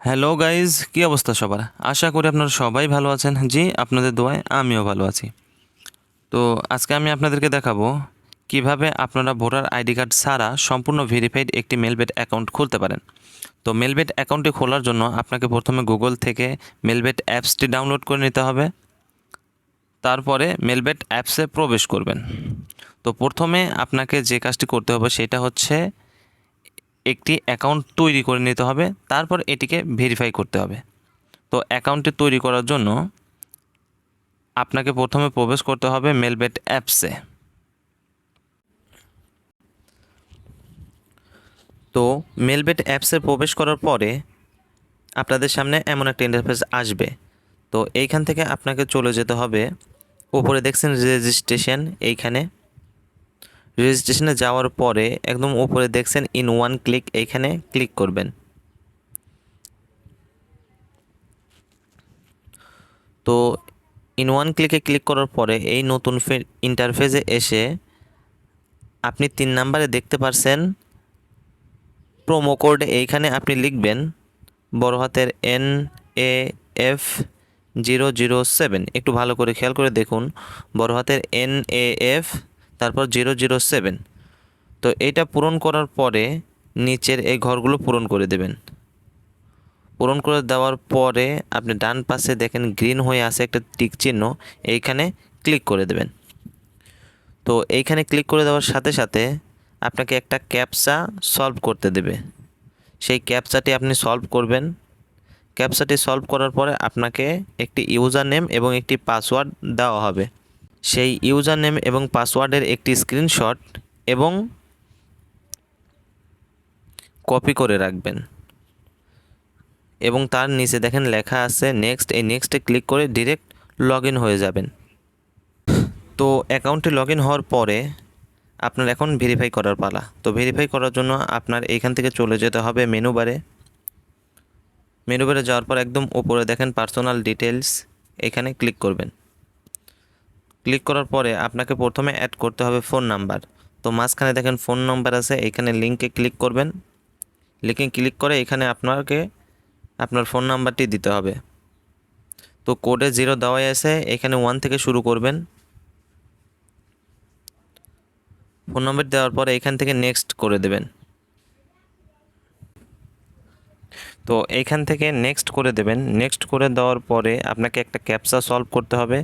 Hello guys, কী অবস্থা সবার? আশা করি আপনারা সবাই ভালো আছেন। জি, আপনাদের দোয়ায় আমিও ভালো আছি। তো আজকে আমি আপনাদেরকে দেখাবো কিভাবে আপনারা ভোটার আইডি কার্ড ছাড়া সম্পূর্ণ ভেরিফাইড একটি মেলবেট অ্যাকাউন্ট খুলতে পারেন। তো মেলবেট অ্যাকাউন্টটি খোলার জন্য আপনাকে প্রথমে গুগল থেকে মেলবেট অ্যাপসটি ডাউনলোড করে নিতে হবে। তারপরে মেলবেট অ্যাপসে প্রবেশ করবেন। তো প্রথমে আপনাকে যে কাজটি করতে হবে সেটা হচ্ছে একটি অ্যাকাউন্ট তৈরি করে নিতে হবে, তারপর এটিকে ভেরিফাই করতে হবে। তো অ্যাকাউন্টটি তৈরি করার জন্য আপনাকে প্রথমে প্রবেশ করতে হবে মেলবেট অ্যাপসে। তো মেলবেট অ্যাপসে প্রবেশ করার পরে আপনাদের সামনে এমন একটা ইন্টারফেস আসবে। তো এইখান থেকে আপনাকে চলে যেতে হবে, উপরে দেখছেন রেজিস্ট্রেশন, এইখানে রেজিস্ট্রেশনে যাওয়ার পরে একদম উপরে দেখছেন ইন ওয়ান ক্লিক, এইখানে ক্লিক করবেন। তো ইন ওয়ান ক্লিকে ক্লিক করার পরে এই নতুন ইন্টারফেসে এসে আপনি 3 নাম্বারে দেখতে পারছেন প্রোমো কোড, এইখানে আপনি লিখবেন বড় হাতের NAF007। একটু ভালো করে খেয়াল করে দেখুন, বড় হাতের NAF তারপর 007। তো এইটা পূরণ করার পরে নিচের এই ঘরগুলো পূরণ করে দেবেন। পূরণ করে দেওয়ার পরে আপনি ডান পাশে দেখেন গ্রিন হয়ে আছে একটা টিক চিহ্ন, এইখানে ক্লিক করে দেবেন। তো এইখানে ক্লিক করে দেওয়ার সাথে সাথে আপনাকে একটা ক্যাপচা সলভ করতে দেবে। সেই ক্যাপচাটি আপনি সলভ করবেন। ক্যাপচাটি সলভ করার পরে আপনাকে একটি ইউজার নেম এবং একটি পাসওয়ার্ড দেওয়া হবে। সেই ইউজার নেম এবং পাসওয়ার্ডের একটি স্ক্রিনশট এবং কপি করে রাখবেন, এবং তার নিচে দেখেন লেখা আছে নেক্সট। এই নেক্সটে ক্লিক করে ডিরেক্ট লগ ইন হয়ে যাবেন। তো অ্যাকাউন্টে লগ ইন হওয়ার পরে আপনার এখন ভেরিফাই করার পালা। তো ভেরিফাই করার জন্য আপনার এইখান থেকে চলে যেতে হবে মেনু বারে। মেনু বারে যাওয়ার পর একদম উপরে দেখেন পার্সোনাল ডিটেলস, এখানে ক্লিক করবেন। ক্লিক করার পরে আপনাকে প্রথমে অ্যাড করতে হবে ফোন নাম্বার। তো মাঝখানে দেখেন ফোন নাম্বার আছে, এখানে লিঙ্কে ক্লিক করবেন। লিঙ্কে ক্লিক করে এখানে আপনাকে আপনার ফোন নাম্বারটি দিতে হবে। তো কোডে 0 দেওয়াই আছে, এখানে 1 থেকে শুরু করবেন। ফোন নাম্বার দেওয়ার পরে এখান থেকে নেক্সট করে দেবেন। তো এইখান থেকে নেক্সট করে দেবেন। নেক্সট করে দেওয়ার পরে আপনাকে একটা ক্যাপচা সলভ করতে হবে।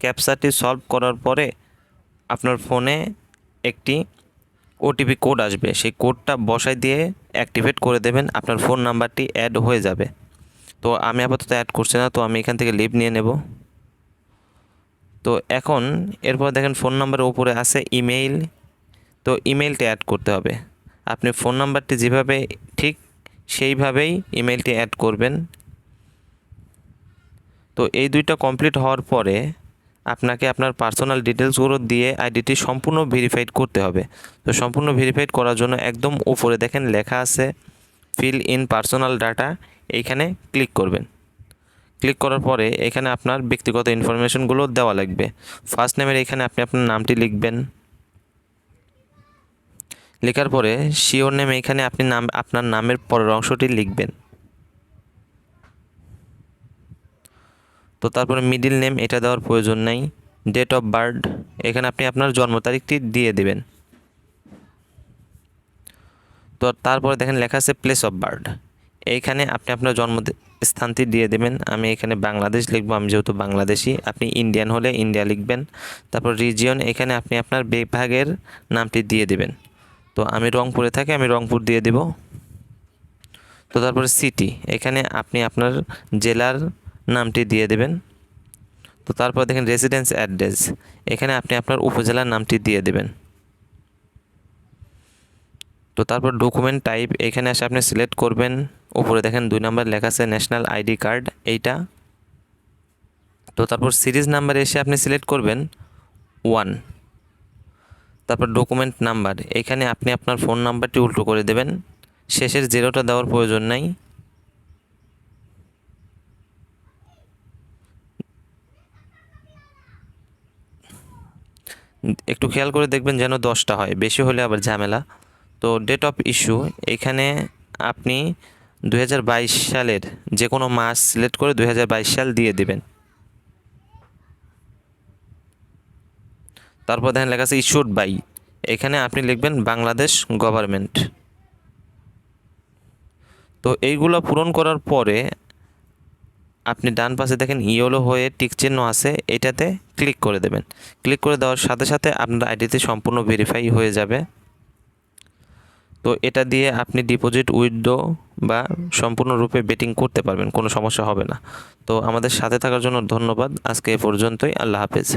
ক্যাপচাটি সলভ করার পরে আপনার ফোনে একটি ওটিপি কোড আসবে, সেই কোডটা বসাই দিয়ে অ্যাক্টিভেট করে দেবেন, আপনার ফোন নাম্বারটি অ্যাড হয়ে যাবে। তো আমি আপাতত অ্যাড করছি না, তো আমি এখান থেকে লিভ নিয়ে নেব। তো এখন এরপর দেখেন ফোন নাম্বারের উপরে আছে ইমেইল। তো ইমেইলটি অ্যাড করতে হবে। আপনি ফোন নাম্বারটি যেভাবে ঠিক সেইভাবেই ইমেইলটি অ্যাড করবেন। তো এই দুইটা কমপ্লিট হওয়ার পরে আপনাকে আপনার পার্সোনাল ডিটেলসগুলো দিয়ে আইডিটি সম্পূর্ণ ভেরিফাইড করতে হবে। তো সম্পূর্ণ ভেরিফাইড করার জন্য একদম উপরে দেখেন লেখা আছে ফিল ইন পার্সোনাল ডাটা, এইখানে ক্লিক করবেন। ক্লিক করার পরে এখানে আপনার ব্যক্তিগত ইনফরমেশনগুলো দেওয়া লাগবে। ফার্স্ট নেমের এখানে আপনি আপনার নামটি লিখবেন। লেখার পরে শিওর নেম, এখানে আপনি আপনার নামের পরের অংশটি লিখবেন। তো তারপরে মিডিল নেম, এটা দেওয়ার প্রয়োজন নাই। ডেট অফ বার্থ, এখানে আপনি আপনার জন্ম তারিখটি দিয়ে দেবেন। তো তারপরে দেখেন লেখা আছে প্লেস অফ বার্থ, এইখানে আপনি আপনার স্থানটি দিয়ে দেবেন। আমি এখানে বাংলাদেশ লিখবো, আমি যেহেতু বাংলাদেশি। আপনি ইন্ডিয়ান হলে ইন্ডিয়া লিখবেন। তারপর রিজিয়ন, এখানে আপনি আপনার বিভাগের নামটি দিয়ে দেবেন। তো আমি রংপুরে থাকি, আমি রংপুর দিয়ে দেব। তো তারপরে সিটি, এখানে আপনি আপনার জেলার নামটি দিয়ে দেবেন। তো তারপর দেখেন রেসিডেন্স অ্যাড্রেস, এখানে আপনি আপনার উপজেলার নামটি দিয়ে দেবেন। তো তারপর ডকুমেন্ট টাইপ, এখানে এসে আপনি সিলেক্ট করবেন। উপরে দেখেন 2 নাম্বার লেখা আছে ন্যাশনাল আইডি কার্ড, এইটা। তো তারপর সিরিজ নাম্বার এসে আপনি সিলেক্ট করবেন 1। তারপর ডকুমেন্ট নাম্বার, এখানে আপনি আপনার ফোন নাম্বারটি উল্টো করে দেবেন, শেষের 0টা দেওয়ার প্রয়োজন নাই। একটু খেয়াল করে দেখবেন যেন 10টা হয়, বেশি হলে আবার ঝামেলা। তো ডেট অফ ইস্যু, এখানে আপনি 2022 সালের যে কোনো মাস সিলেক্ট করে 2022 সাল দিয়ে দিবেন। তারপর দেখেন লেখা আছে ইস্যুড বাই, এখানে আপনি লিখবেন বাংলাদেশ গভর্নমেন্ট। তো এইগুলো পূরণ করার পরে আপনি ডান পাশে দেখেন ইয়েলো হয়ে টিক চিহ্ন আছে, এটাতে ক্লিক করে দেবেন। ক্লিক করে দেওয়ার সাথে সাথে আপনার আইডিতে সম্পূর্ণ ভেরিফাই হয়ে যাবে। তো এটা দিয়ে আপনি ডিপোজিট, উইথড্র বা সম্পূর্ণরূপে বেটিং করতে পারবেন, কোনো সমস্যা হবে না। তো আমাদের সাথে থাকার জন্য ধন্যবাদ। আজকে এ পর্যন্তই। আল্লাহ হাফেজ।